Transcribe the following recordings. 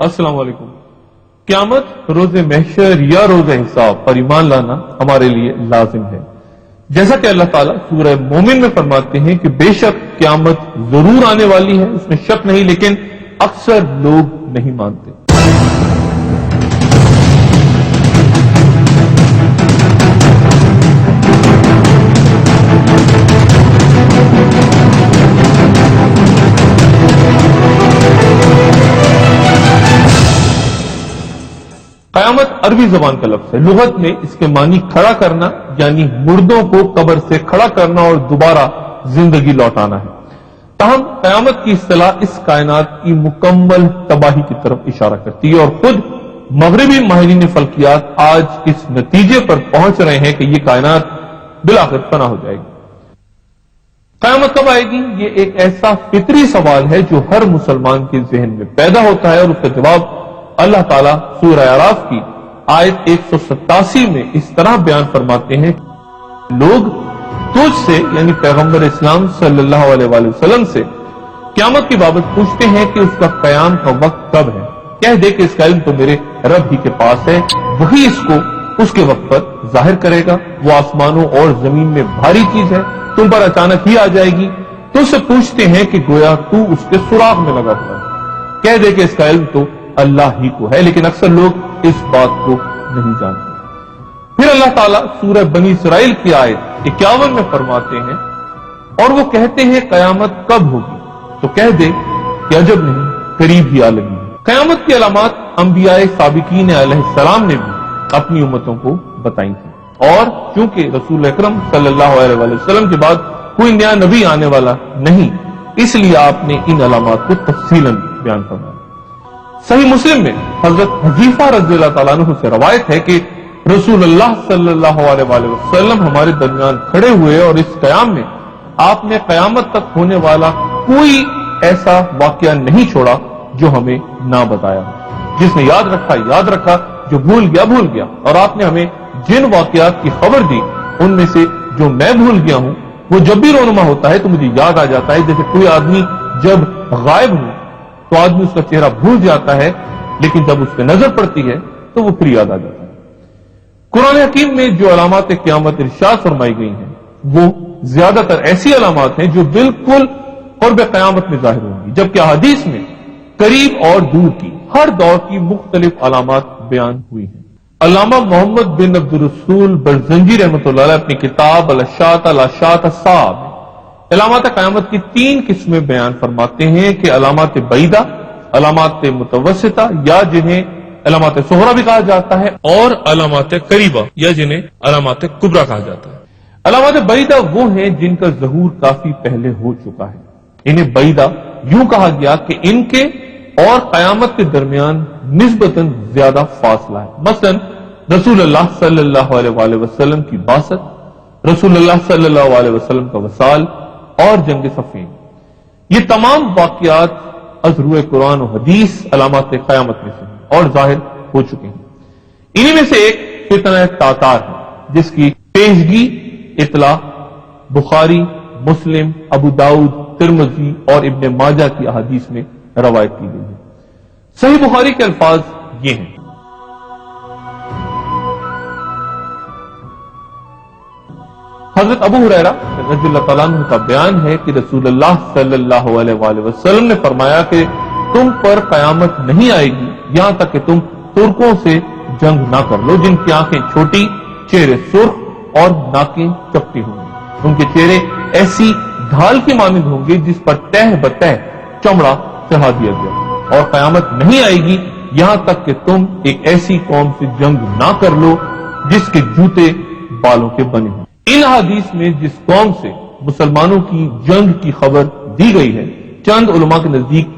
السلام علیکم۔ قیامت، روز محشر یا روز حساب پر ایمان لانا ہمارے لیے لازم ہے۔ جیسا کہ اللہ تعالیٰ سورہ مومن میں فرماتے ہیں کہ بے شک قیامت ضرور آنے والی ہے، اس میں شک نہیں، لیکن اکثر لوگ نہیں مانتے۔ قیامت عربی زبان کا لفظ ہے۔ لغت میں اس کے معنی کھڑا کرنا، یعنی مردوں کو قبر سے کھڑا کرنا اور دوبارہ زندگی لوٹانا ہے۔ تاہم قیامت کی اصطلاح اس کائنات کی مکمل تباہی کی طرف اشارہ کرتی ہے، اور خود مغربی ماہرین فلکیات آج اس نتیجے پر پہنچ رہے ہیں کہ یہ کائنات بالآخر فنا ہو جائے گی۔ قیامت کب آئے گی؟ یہ ایک ایسا فطری سوال ہے جو ہر مسلمان کے ذہن میں پیدا ہوتا ہے، اور اس کا جواب اللہ تعالیٰ سورہ اعراف کی آیت 187 میں اس طرح بیان فرماتے ہیں کہ لوگ تجھ سے، یعنی پیغمبر اسلام صلی اللہ علیہ وآلہ وسلم سے قیامت کی بابت پوچھتے ہیں کہ اس کا قیام کا وقت کب ہے۔ کہہ دے کہ اس کا علم تو میرے رب ہی کے پاس ہے، وہی اس کو اس کے وقت پر ظاہر کرے گا۔ وہ آسمانوں اور زمین میں بھاری چیز ہے، تم پر اچانک ہی آ جائے گی۔ تو اس سے پوچھتے ہیں کہ گویا تو اس کے سراغ میں لگا ہوا ہے۔ کہہ دے کہ اس کا علم تو اللہ ہی کو ہے، لیکن اکثر لوگ اس بات کو نہیں جانتے۔ پھر اللہ تعالیٰ سورہ بنی اسرائیل کی آیت 51 میں فرماتے ہیں، اور وہ کہتے ہیں قیامت کب ہوگی؟ تو کہہ دے کہ عجب نہیں، قریب ہی آ لگی ہے۔ قیامت کی علامات انبیاء سابقین علیہ السلام نے بھی اپنی امتوں کو بتائی تھی، اور چونکہ رسول اکرم صلی اللہ علیہ وآلہ وسلم کے بعد کوئی نیا نبی آنے والا نہیں، اس لیے آپ نے ان علامات کو تفصیلاً بیان فرمایا۔ صحیح مسلم میں حضرت حذیفہ رضی اللہ تعالیٰ عنہ سے روایت ہے کہ رسول اللہ صلی اللہ علیہ وآلہ وسلم ہمارے درمیان کھڑے ہوئے، اور اس قیام میں آپ نے قیامت تک ہونے والا کوئی ایسا واقعہ نہیں چھوڑا جو ہمیں نہ بتایا۔ جس نے یاد رکھا، جو بھول گیا، اور آپ نے ہمیں جن واقعات کی خبر دی ان میں سے جو میں بھول گیا ہوں، وہ جب بھی رونما ہوتا ہے تو مجھے یاد آ جاتا ہے۔ جیسے کوئی آدمی جب غائب ہو تو آدمی اس کا چہرہ بھول جاتا ہے، لیکن جب اس پہ نظر پڑتی ہے تو وہ پھر یاد آ جاتا ہے۔ قرآن حکیم میں جو علامات قیامت ارشاد فرمائی گئی ہیں وہ زیادہ تر ایسی علامات ہیں جو بالکل قرب قیامت میں ظاہر ہوں گی، جبکہ احادیث میں قریب اور دور کی ہر دور کی مختلف علامات بیان ہوئی ہیں۔ علامہ محمد بن عبد الرسول برزنجی رحمۃ اللہ علیہ اپنی کتاب الاشاعۃ الصاعب علامات قیامت کی 3 قسمیں بیان فرماتے ہیں کہ علامات بعیدہ، علامات متوسطہ یا جنہیں علامات صغریٰ بھی کہا جاتا ہے، اور علامات قریبہ یا جنہیں علامات کبریٰ کہا جاتا ہے۔ علامات بعیدہ وہ ہیں جن کا ظہور کافی پہلے ہو چکا ہے۔ انہیں بعیدہ یوں کہا گیا کہ ان کے اور قیامت کے درمیان نسبتاً زیادہ فاصلہ ہے۔ مثلا رسول اللہ صلی اللہ علیہ وآلہ وسلم کی بعثت، رسول اللہ صلی اللہ علیہ وسلم کا وصال اور جنگ صفین، یہ تمام واقعات از روئے قرآن و حدیث علامات قیامت میں سے ہیں اور ظاہر ہو چکے ہیں۔ انہی میں سے ایک فتنہ تاتار ہے، جس کی پیشگی اطلاع بخاری، مسلم، ابو داؤد، ترمذی اور ابن ماجہ کی احادیث میں روایت کی گئی ہے۔ صحیح بخاری کے الفاظ یہ ہیں: حضرت ابو ہریرہ رضی اللہ تعالیٰ عنہ کا بیان ہے کہ رسول اللہ صلی اللہ علیہ وآلہ وسلم نے فرمایا کہ تم پر قیامت نہیں آئے گی یہاں تک کہ تم ترکوں سے جنگ نہ کر لو، جن کی آنکھیں چھوٹی، چہرے سرخ اور ناکیں چپٹی ہوں گی۔ ان کے چہرے ایسی ڈھال کی مانند ہوں گے جس پر تہ بتہ چمڑا چڑھا دیا گیا، اور قیامت نہیں آئے گی یہاں تک کہ تم ایک ایسی قوم سے جنگ نہ کر لو جس کے جوتے بالوں کے بنے ہوں۔ ان حدیث میں جس قوم سے مسلمانوں کی جنگ کی خبر دی گئی ہے، چند علماء کے نزدیک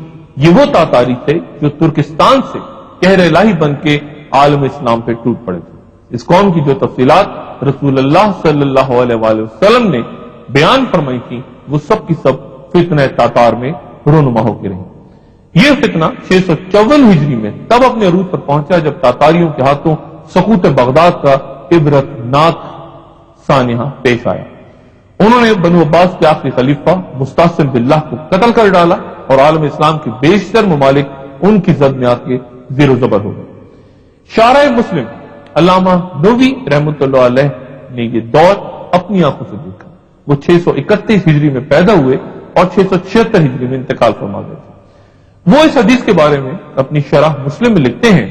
یہ وہ تاتاری تھے جو ترکستان سے قہر الہی بن کے عالم اسلام پہ ٹوٹ پڑے تھے۔ اس قوم کی جو تفصیلات رسول اللہ صلی اللہ علیہ وآلہ وسلم نے بیان فرمائی تھی وہ سب کی سب فتنہ تاتار میں رونما ہو کے رہی۔ یہ فتنہ 654 ہجری میں تب اپنے عروج پر پہنچا جب تاتاریوں کے ہاتھوں سقوط بغداد کا عبرت ناک سانحہ پیش آیا۔ انہوں نے بنو عباس کے آخری خلیفہ مستعصم باللہ کو قتل کر ڈالا، اور عالم اسلام کے بیشتر ممالک ان کی زد میں آ کے زیر و زبر ہوگا۔ شارح مسلم علامہ نووی رحمۃ اللہ علیہ نے یہ دور اپنی آنکھوں سے دیکھا۔ وہ 631 ہجری میں پیدا ہوئے اور 676 ہجری میں انتقال فرما گئے تھے۔ وہ اس حدیث کے بارے میں اپنی شرح مسلم میں لکھتے ہیں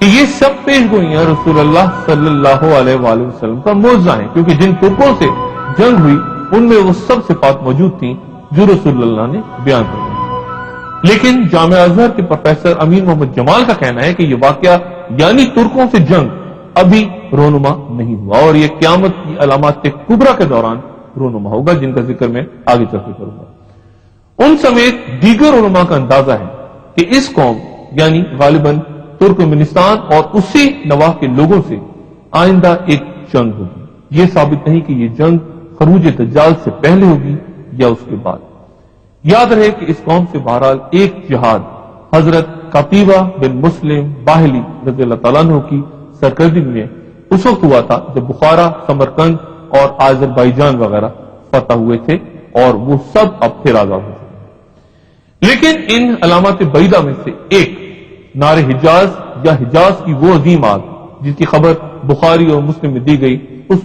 کہ یہ سب پیش گوئیاں رسول اللہ صلی اللہ علیہ وآلہ وسلم کا معجزہ ہیں، کیونکہ جن ترکوں سے جنگ ہوئی ان میں وہ سب صفات موجود تھیں جو رسول اللہ نے بیان کر دی۔ لیکن جامعہ ازہر کے پروفیسر امین محمد جمال کا کہنا ہے کہ یہ واقعہ یعنی ترکوں سے جنگ ابھی رونما نہیں ہوا اور یہ قیامت کی علامات کبریٰ کے دوران رونما ہوگا، جن کا ذکر میں آگے چل کے کروں گا۔ ان سمیت دیگر علماء کا اندازہ ہے کہ اس قوم یعنی غالباً ترکمنستان اور اسی نواح کے لوگوں سے آئندہ ایک جنگ ہوگی۔ یہ ثابت نہیں کہ یہ جنگ خروج دجال سے پہلے ہوگی یا اس کے بعد۔ یاد رہے کہ اس قوم سے بہرحال ایک جہاد حضرت قتیبہ بن مسلم باہلی رضی اللہ تعالیٰ عنہ کی سرکردگی میں اس وقت ہوا تھا جب بخارا، سمرقند اور آذربائیجان وغیرہ فتح ہوئے تھے اور وہ سب اب پھر آزاد ہو چکے۔ لیکن ان علامات بعیدہ میں سے ایک نار حجاز یا حجاز کی وہ عظیم آگ جس کی خبر بخاری اور مسلم میں دی گئی، اس